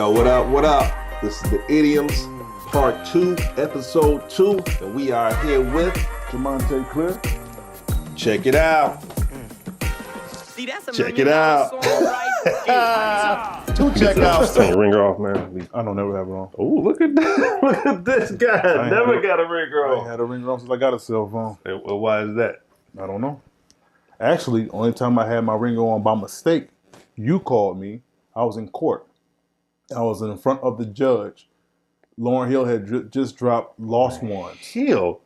What up, what up? This is the Idioms, Part 2, Episode 2, and we are here with Jamunta Clear. Check it out. See, that's a Check it out. Right. Two checkouts. Turn your ringer off, man. I don't never have it on. Oh, look at that. Look at this guy. Never got a ringer I ain't on. had a ringer on since I got a cell phone. Well, why is that? I don't know. Actually, only time I had my ringer on by mistake, you called me. I was in court. I was in front of the judge. Lauryn Hill had just dropped Lost Ones. Hill?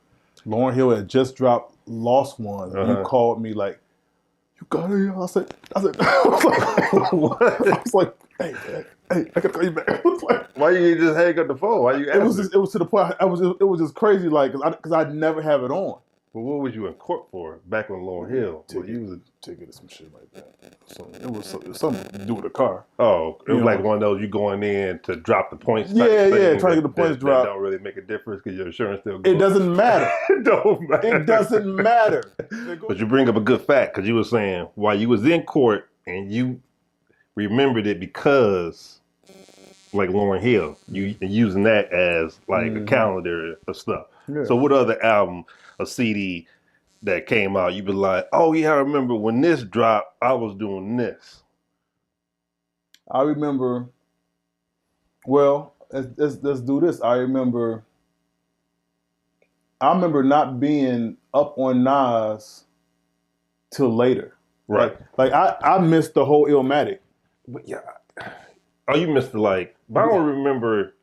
Lauryn Hill had just dropped Lost Ones. You called me like, you got it? I said, I was like, what? I was like, hey, I gotta call you back. I was like, Why you just hang up the phone? Why you it was to the point. It was just crazy, like, because I'd never have it on. Well, what was you in court for back on Lauryn Hill? Ticket or some shit like that. So it was something to do with a car. Oh, it was You like know. one of those you going in to drop the points. Yeah, thing trying to get the points dropped. That don't really make a difference because your insurance still goes. It doesn't matter. It don't matter. It doesn't matter. But you bring up a good fact because you were saying while you was in court and you remembered it because like Lauryn Hill, you using that as like a calendar of stuff. Yeah. So what other album or CD that came out, you be like, oh yeah, I remember when this dropped, I was doing this. I remember. Well, let's do this. I remember not being up on Nas till later. Right. Like I missed the whole Illmatic. But yeah. Oh, you missed but I don't remember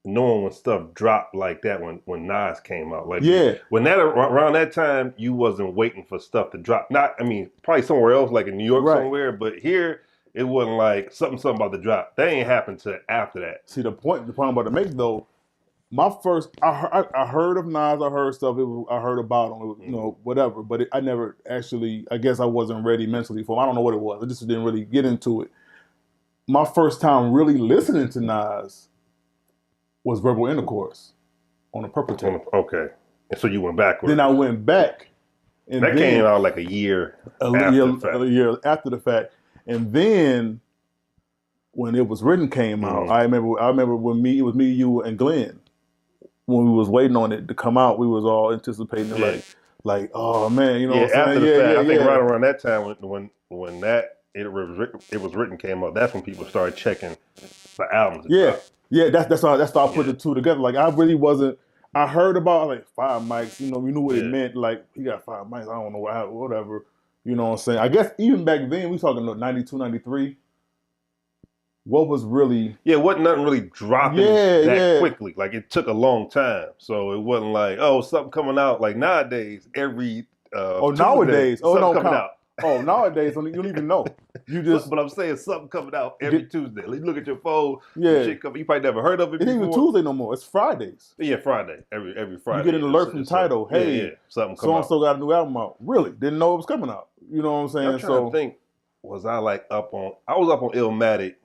knowing when stuff dropped like that when Nas came out. Like when that around that time you wasn't waiting for stuff to drop. Probably somewhere else like in New York somewhere, but here it wasn't like something about to drop. That ain't happened to after that. See the point I'm about to make though. My first, I heard of Nas, I heard stuff. I heard about him, whatever. But I never actually. I guess I wasn't ready mentally for him. I don't know what it was. I just didn't really get into it. My first time really listening to Nas was Verbal Intercourse on the Purple Tape. Okay, and so you went backwards. Then I went back, and that came out like a year after the fact, and then when It Was Written came out, I remember when it was me, you, and Glenn. When we was waiting on it to come out, we was all anticipating like, oh man, you know what I'm after saying? the fact, I think right around that time when that It Was Written came out, that's when people started checking the albums. Yeah, that's how I put the two together. Like I really wasn't. I heard about like 5 mics. We knew what it meant. Like he got 5 mics. I don't know whatever. You know what I'm saying? I guess even back then we talking about 92, 93. What was really wasn't nothing really dropping that quickly. Like it took a long time, so it wasn't like something coming out like nowadays every. Nowadays coming out. Oh, nowadays you don't even know. You just. But I'm saying something coming out every Tuesday. Like, you look at your phone. Yeah. Shit coming. You probably never heard of it. It ain't even Tuesday no more. It's Fridays. Yeah, Friday. Every Friday. You get an alert from Tidal. Hey, something so and so got a new album out. Really? Didn't know it was coming out. You know what I'm saying? I'm trying to think. I was up on Illmatic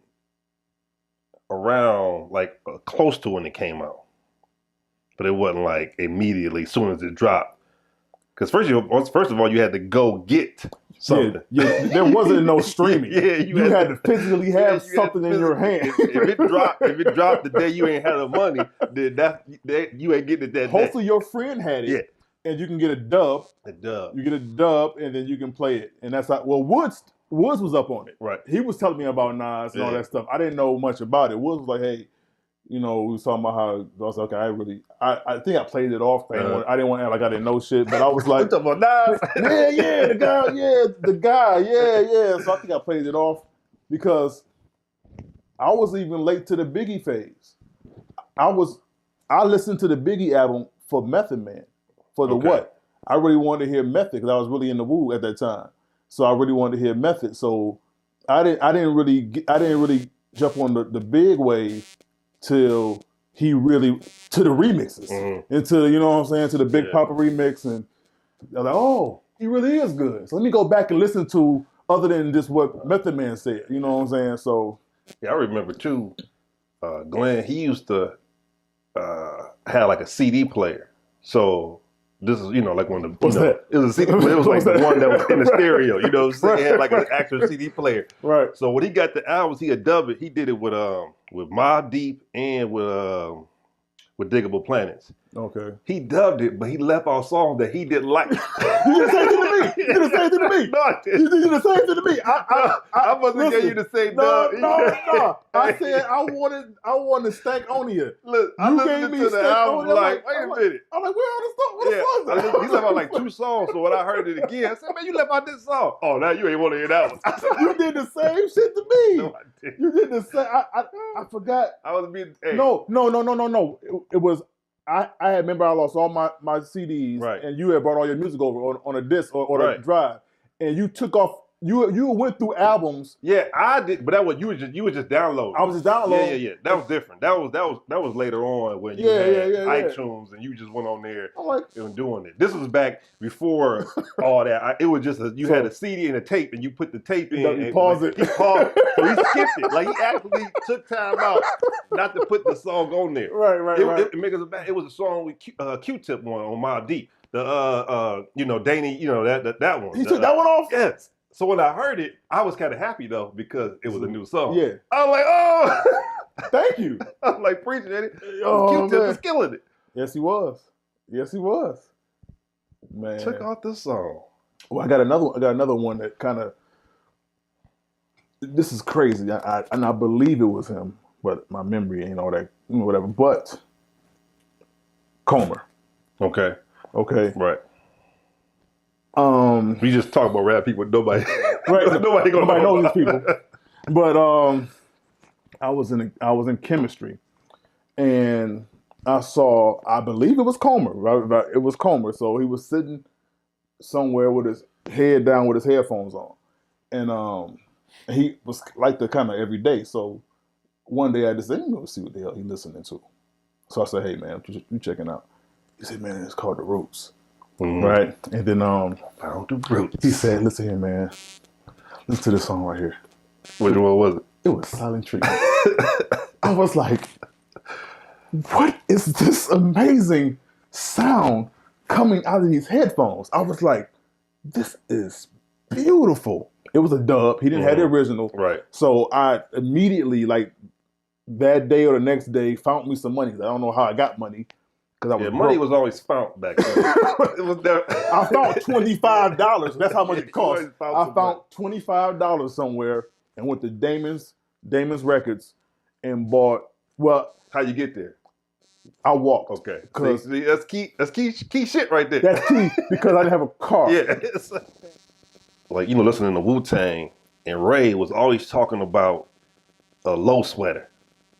around like close to when it came out, but it wasn't like immediately as soon as it dropped. Because first of all, you had to go get something. Yeah, there wasn't no streaming. you had to physically have something in your hand. If it dropped the day you ain't had the money, then that you ain't getting it that day. Hopefully your friend had it, and you can get a dub. You get a dub, and then you can play it. And that's how. Well, Woods was up on it. Right. He was telling me about Nas and all that stuff. I didn't know much about it. Woods was like, hey, we was talking about how I was like, okay, I think I played it off. I didn't want to act like I didn't know shit, but I was like, talking about Nas? the guy. So I think I played it off because I was even late to the Biggie phase. I listened to the Biggie album for Method Man, for the what? I really wanted to hear Method because I was really in the Woo at that time. So I really wanted to hear Method. So I didn't really jump on the big wave till he really to the remixes and to to the Big Papa remix, and they're like, oh, he really is good. So let me go back and listen to other than just what Method Man said. You know what I'm saying? So I remember too. Glenn, he used to have like a CD player. So this is, like when the, What's that? it was a CD, it was like the one that was in the stereo, so it had like an actual CD player. Right. So when he got the albums, he had dubbed it. He did it with Mobb Deep and with Diggable Planets. Okay. He dubbed it, but he left out songs that he didn't like. You did the same thing to me. You did the same thing to me. No, I didn't. You did the same thing to me. I wasn't getting you to say dub. No. I said I wanted Stankonia. Look, I listened to the album like, wait a minute. I'm like, where are the songs? What the songs? He left out like 2 songs. So when I heard it again, I said, man, you left out this song. Oh, now you ain't want to hear that one. You did the same shit to me. No, I didn't. You did the same. I forgot. I was being, hey. No. It was. I remember I lost all my CDs, Right. and you had brought all your music over on a disc or Right. a drive, and you took off. You went through albums. Yeah, I did, but that was you were just downloading. I was just downloading. Yeah. That was different. That was later on when you had iTunes and you just went on there I'm like, and doing it. This was back before all that. It was just you had a CD and a tape, and you put the tape in. you pause it. He paused, so he skipped it. Like he actually took time out not to put the song on there. Right. It was a song with Q-Tip on Mobb Deep. The Danny, that one. He took that one off. Yes. So when I heard it, I was kind of happy though because it was a new song. Yeah. I was like, oh, Thank you. I was like, appreciate it. Oh, Q-Tip man. was killing it. Yes, he was. Man. Took off the song. Well, I got another one that kind of. This is crazy. And I believe it was him, but my memory ain't all that, whatever. But Comer. Okay. Right. We just talk about rap people. Nobody. Right. Nobody knows these people. But I was in chemistry, and I believe it was Comer. Right? It was Comer. So he was sitting somewhere with his head down with his headphones on, and he was like the kind of every day. So one day I just said, "Let me go see what the hell he's listening to." So I said, "Hey man, you checking out?" He said, "Man, it's called The Roots." Mm-hmm. Right, and then Found the Roots. he said, "Listen here, man. Listen to this song right here." Which one was it? It was Silent Treatment. I was like, "What is this amazing sound coming out of these headphones?" I was like, "This is beautiful." It was a dub. He didn't have the original, Right. So I immediately, like that day or the next day, found me some money. I don't know how I got money. Money was always found back then. It was there. I found $25. That's how much it cost. I found money. $25 somewhere and went to Damon's Records and bought. Well, How you get there? I walked. Okay. Cause See, that's key. That's key shit right there. that's key because I didn't have a car. Yeah. It's like listening to Wu-Tang, and Ray was always talking about a low sweater.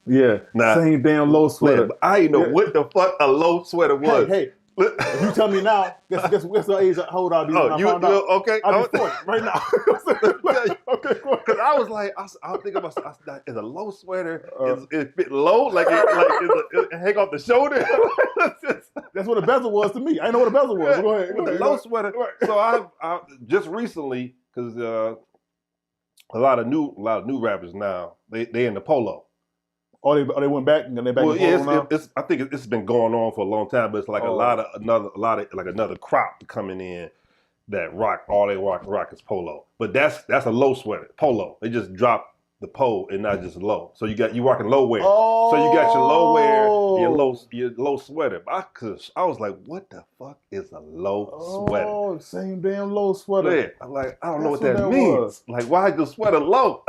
Yeah. Nah. Same damn low sweater. But I didn't know what the fuck a low sweater was. Hey, if you tell me now, guess the age how old I'll be when I found out. Okay? I'll be 40 right now. Okay, cool. Because I was like, I was thinking about, is a low sweater, is it fit low? Like it hang off the shoulder? That's what a bezel was to me. I didn't know what a bezel was. Yeah, Go ahead. with the low sweater. So I just recently, because a lot of new rappers now, they in the polo. Oh, they went back and they're back. Well, in yeah, polo now? I think it's been going on for a long time, but it's like another crop coming in that rock is polo. But that's a low sweater, polo. They just drop the pole and not just low. So you rocking low wear. Oh. So you got your low wear, your low sweater. I was like, what the fuck is a low sweater? Oh, same damn low sweater. Yeah, I'm like, I don't know what That's that what that means. was. Like, why is the sweater low?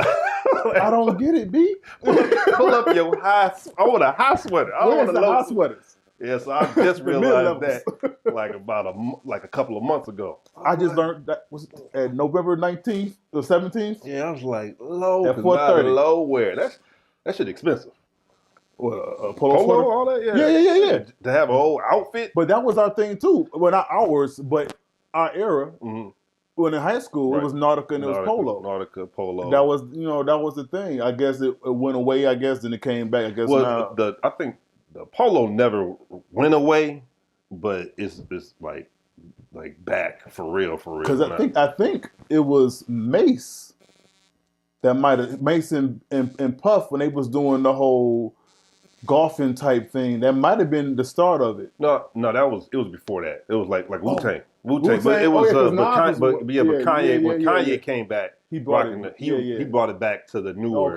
I don't get it, B. Pull up your high. I want a high sweater. I don't Where's want a the low high sweaters? Yeah, so I just The realized mid-levels. that like a couple of months ago. I just learned that was at November 19th or 17th. Yeah, I was like, low, At 'cause $4.30. not low wear. That shit expensive. What, a polo Polo, sweater? all that, yeah. Yeah. To have a whole outfit. But that was our thing too. Well, not ours, but our era. Mm-hmm. When in high school, Right. it was Nautica and it was polo. Nautica, polo. That was the thing. I guess it went away. I guess then it came back. I guess now. I think the polo never went away, but it's like back for real. Because now. I think it was Mace that might have Mace and Puff when they was doing the whole golfing type thing. That might have been the start of it. No, it was before that. It was like Wu-Tang. Wu-Tang. But it was but Kanye came back, he brought he brought it back to the newer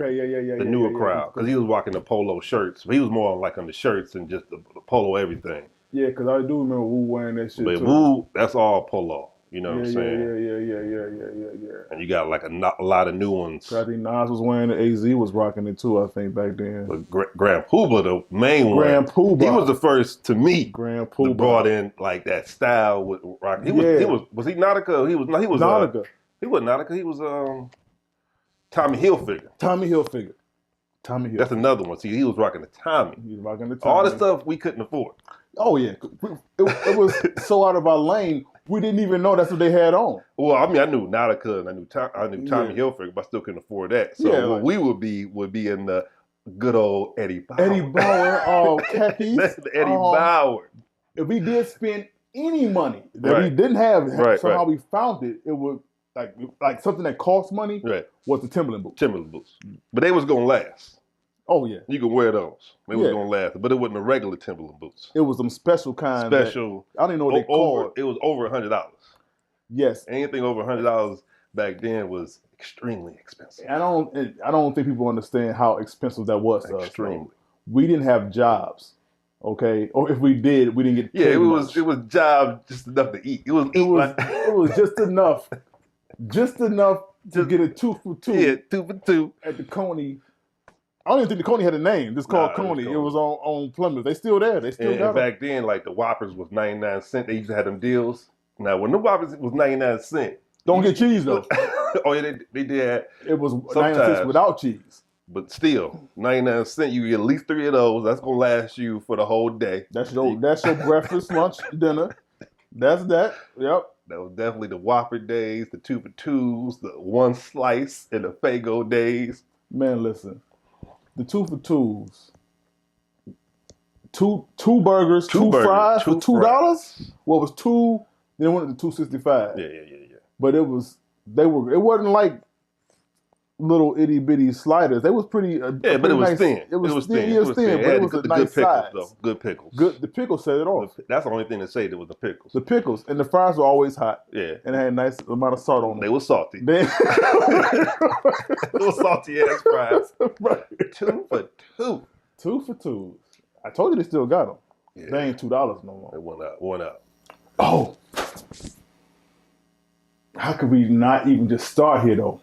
crowd because he was rocking the polo shirts. But he was more like on the shirts and just the polo everything. Yeah, because I do remember Wu wearing that shit but too. Wu, that's all polo. You know what I'm saying? Yeah. And you got like a lot of new ones. I think Nas was wearing it. AZ was rocking it too, I think, back then. But Grand Poobah, the main one. Grand Poobah. He was the first to me. Grand Poobah brought in like that style with rock. Was he Nautica? He was Nautica. He wasn't Nautica. He was Tommy Hilfiger. Tommy Hilfiger. That's another one. See, he was rocking the Tommy. He was rocking the Tommy. All the stuff we couldn't afford. Oh yeah, it was so out of our lane. We didn't even know that's what they had on. Well, I mean, I knew Nautica and I knew Tommy Hilfiger, but I still couldn't afford that. So what we would be in the good old Eddie Bauer. Eddie Bauer, khakis. That's the Eddie Bauer. If we did spend any money that we didn't have, somehow we found it. It was like something that cost money. Right. Was the Timberland boots. But they was gonna last. Oh yeah, you could wear those. They was gonna last, but it wasn't the regular Timberland boots. It was them special kind. I don't even know what they called. It was over $100. Yes, anything over $100 back then was extremely expensive. I don't think people understand how expensive that was. Extremely. We didn't have jobs, okay, or if we did, we didn't get paid it was job just enough to eat. It was just enough, to get a 2 for 2. Yeah, 2 for 2 at the Coney. I don't even think the Coney had a name. It's called Coney. It was on Plymouth. They still there. They still got it. Back then, like the Whoppers was 99 cents. They used to have them deals. Now, when the Whoppers was 99 cents. Don't get cheese, though. Oh, yeah, they did. It was 99 cents without cheese. But still, 99 cents, you get at least 3 of those. That's going to last you for the whole day. That's your breakfast, lunch, dinner. That's that. Yep. That was definitely the Whopper days, the 2 for 2s, the 1 slice, and the Faygo days. Man, listen. The 2 for 2s. Two burgers, two fries for $2. Well, it was 2. Then it went to $2.65. Yeah. But it wasn't like little itty bitty sliders. They was pretty. But it was thin. It was thin. It was thin. But it was a nice size. Good pickles. The pickles set it off. That's the only thing to say. There was the pickles. The pickles and the fries were always hot. Yeah, and they had a nice amount of salt on them. They were salty. Little salty ass fries. Right. 2 for 2. 2 for 2s. I told you they still got them. Yeah. They ain't $2 no more. They went up. Oh, how could we not even just start here though?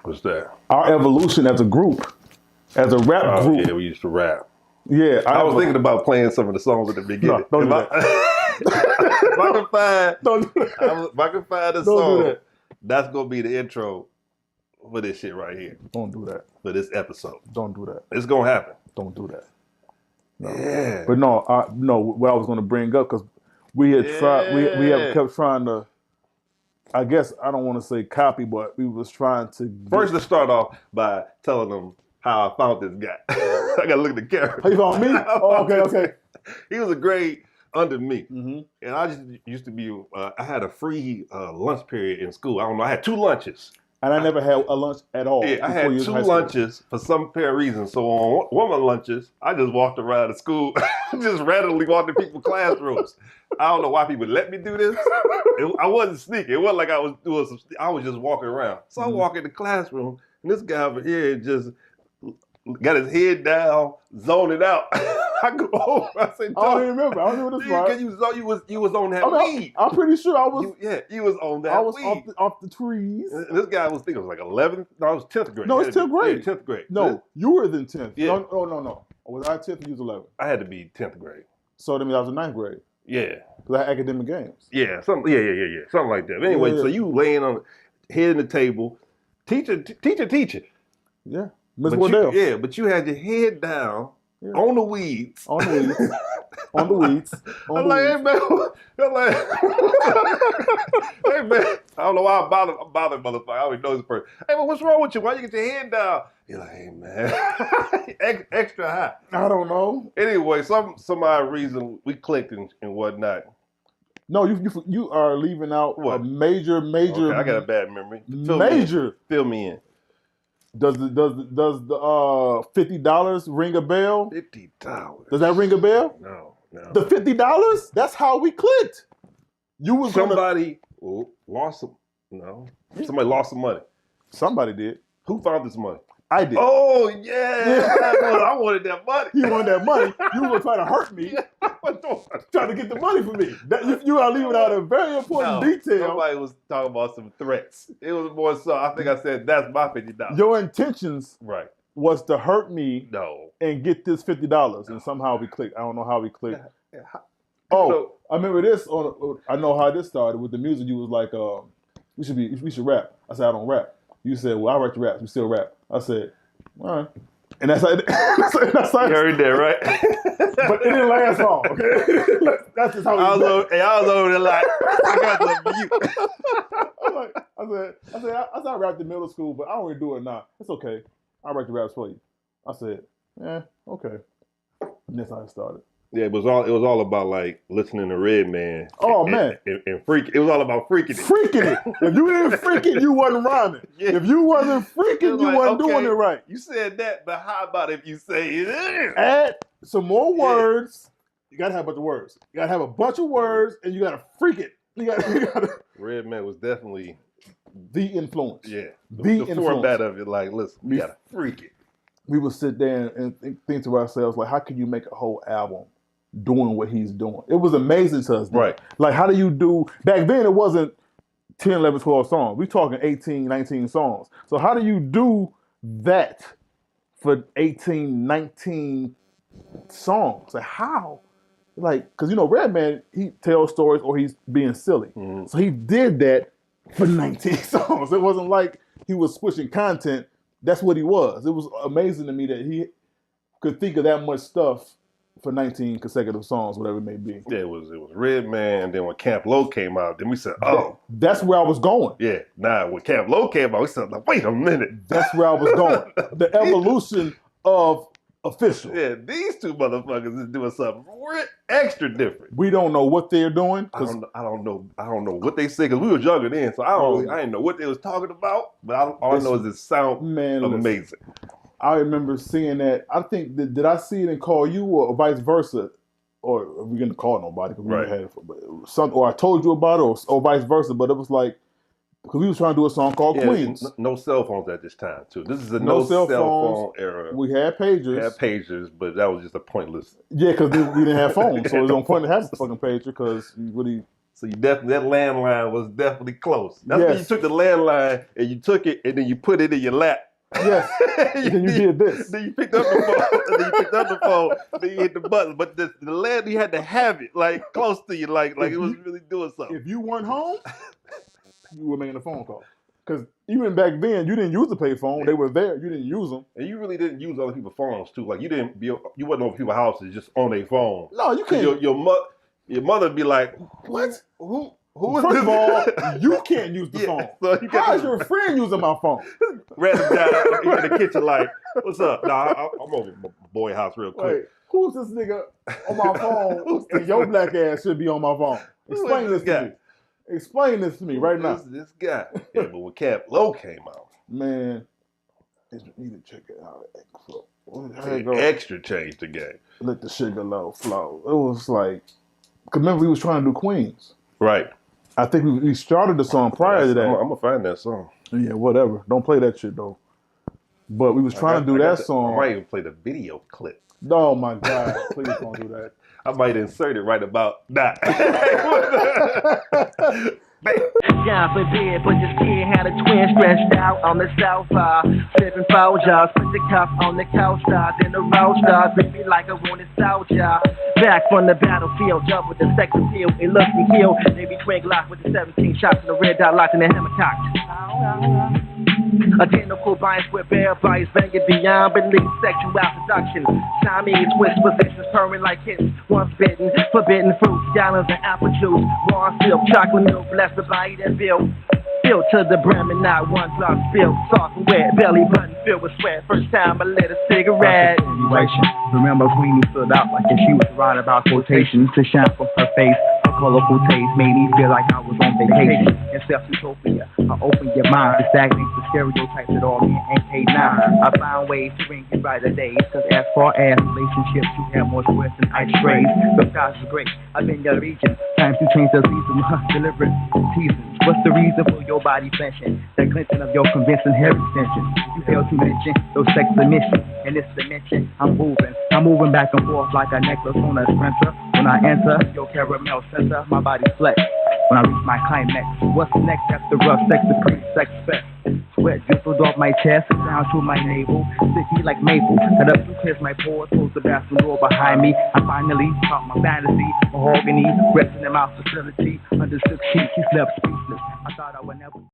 What's that? Our evolution as a group, as a rap group. Yeah, we used to rap. Yeah, I was thinking about playing some of the songs at the beginning. No, don't do that. If I can find, don't do that. If I can find a Don't song, do that. that's gonna be the intro for this shit right here. Don't do that. For this episode. Don't do that. It's gonna happen. Don't do that. No. Yeah. But no, what I was going to bring up, because we had tried, we have kept trying to, I guess, I don't want to say copy, but we was trying to. First, let's start off by telling them how I found this guy. I got to look at the camera. How you found me? Oh, okay. He was a grade under me. Mm-hmm. And I just used to be, I had a free lunch period in school. I don't know, I had 2 lunches. And I never had a lunch at all. Yeah, I had 2 lunches for some pair of reasons. So on one of my lunches, I just walked around the school, just randomly walked in people's classrooms. I don't know why people let me do this. I wasn't sneaking. It wasn't like I was doing some. I was just walking around. So I walk in the classroom, and this guy over here just got his head down, zoning out. I go over. I said, I don't even remember. I don't remember this part. Because you was on that weed. I'm pretty sure I was. You was on that. I was weed. off the trees. And this guy was thinking it was like 11th. No, it was 10th grade. No, it's 10th grade. Yeah, 10th grade. No, you were in 10th. Yeah. No. Was I 10th and you was 11th? I had to be 10th grade. So that means I was in 9th grade. Yeah. Because I had academic games. Yeah, something like that. But anyway, so you laying on head in the table, teacher. Yeah, Miss Wardell. But you had your head down on the weeds. On the weeds. On the weeds. I'm like, hey man, hey man. I don't know why I'm bothered, motherfucker. I always know this person. Hey man, what's wrong with you? Why you get your head down? You're like, hey man, extra high. I don't know. Anyway, some odd reason we clicked and whatnot. No, you are leaving out what? a major. Okay, I got a bad memory. Fill me in. Fill me in. Does the $50 ring a bell? $50. Does that ring a bell? No. The $50? That's how we clicked. You was Somebody lost some. No. Somebody lost some money. Somebody did. Who found this money? I did. Oh yeah. I wanted that money. You wanted that money. You were trying to hurt me. Trying to get the money from me. You are leaving out a very important detail. Somebody was talking about some threats. It was more so. I think I said that's my $50. Your intentions right was to hurt me. No. And get this $50, and somehow we clicked. I don't know how we clicked. Yeah. I remember this. I know how this started with the music. You was like, we should rap. I said I don't rap. You said, well, I write the raps. We still rap. I said, all right. And that's how. That's how. You heard that, right? But it didn't last long. Okay, that's just how. I was over there like, I got the mute. I said I rapped in middle school, but I don't really do it now. It's okay. I write the raps for you. I said, okay. And that's how it started. Yeah, it was all about like listening to Redman. Oh man, and freak. It was all about freaking it. Freaking it. If you didn't freak it, you wasn't rhyming. Yeah. If you wasn't freaking, you wasn't doing it right. You said that, but how about if you say add some more words? You gotta have a bunch of words. You gotta have a bunch of words, and you gotta freak it. You gotta. Redman was definitely the influence. Yeah, the format of it. Like, listen, we gotta freak it. We would sit there and think to ourselves, like, how can you make a whole album doing what he's doing? It was amazing to us. Right. Like, how do you do, back then it wasn't 10, 11, 12 songs. We're talking 18, 19 songs. So how do you do that for 18, 19 songs? Like, how? Like, because, Redman, he tells stories or he's being silly. Mm-hmm. So he did that for 19 songs. It wasn't like he was switching content. That's what he was. It was amazing to me that he could think of that much stuff for 19 consecutive songs, whatever it may be. Yeah, it was Redman, and then when Camp Lo came out, then we said, oh. That's where I was going. Yeah, when Camp Lo came out, we said, wait a minute. That's where I was going. The evolution of official. Yeah, these two motherfuckers is doing something extra different. We don't know what they're doing. I don't know what they say, because we were younger then, so I didn't know what they was talking about, but all I know is it sound amazing. I remember seeing that. I think, did I see it and call you or vice versa? Or we're going to call nobody because we had it. Or I told you about it or vice versa, but it was like, because we was trying to do a song called Queens. No cell phones at this time, too. This is a no cell phone era. We had pagers. We had pagers, but that was just a pointless. Yeah, because we didn't have phones, so it was no point to have a fucking pager because you really. So that landline was definitely close. That's when you took the landline and you took it and then you put it in your lap. Yes. Then you did this. Then you picked up the phone. Then you hit the button. But the land, you had to have it like close to you, like it was really doing something. If you weren't home, you were making a phone call. Because even back then, you didn't use the payphone. Yeah. They were there. You didn't use them. And you really didn't use other people's phones too. Like you wasn't over people's houses just on their phone. No, you can't. Your mother would be like, what? Who is First this? of all, you can't use the phone. So how is your friend using my phone? Random guy in the kitchen like, what's up? Nah, I'm over at my boy house real quick. Wait, who's this nigga on my phone? And your black ass should be on my phone. Explain this to me. Explain this to me right now. This guy. Yeah, but when Camp Lo came out. Man, you need to check it out. Extra changed the game. Let the sugar low flow. It was like, because remember we was trying to do Queens. Right. I think we started the song prior to that. I'm going to find that song. Yeah, whatever. Don't play that shit, though. But we was trying to do that song. I might even play the video clip. Oh, my God. Please don't do that. I might insert it right about that. God forbid, but this kid had a twin stretched out on the south side. Flipping foul jobs, put the cuff on the couch side. Then the road stars, make me like a wounded soldier. Back from the battlefield, jump with the sex appeal. It looks me heal. They be twin locked with the 17 shots in the red dot locked in the hammer cocked. Identical bias with bare bias, banging beyond belief, sexual seduction. Chinese twist positions, purring like kittens. Once bitten, forbidden fruits, gallons of apple juice. Raw silk, chocolate milk, bless the body that built. Filled to the brim and not one drop spilled. Soft and wet, belly button filled with sweat. First time I lit a cigarette. Remember Queenie stood out like if she was right about quotations to shine from her face. Her colorful taste made me feel like I was on vacation. and self-utopia. I open your mind to stagnate the stereotypes that all men ain't paid now. I find ways to bring you brighter days, cause as far as relationships, you have more stress than ice trays. The skies are great, I've been your region. Time to change the season, deliberate teasing. What's the reason for your body flinching? The clenching of your convincing hair extension. You fail to mention your sex emission. In this dimension, I'm moving back and forth like a necklace on a sprinter. When I enter your caramel center, my body flex. When I reach my climax, what's next after rough sex, the pre-sex fest? Sweat dribbled off my chest, down to my navel, sticky like maple. Cut up to clear my pores, close the bathroom door behind me. I finally caught my fantasy, mahogany, resting in my facility. Under 6 sheets, she slept speechless. I thought I would never.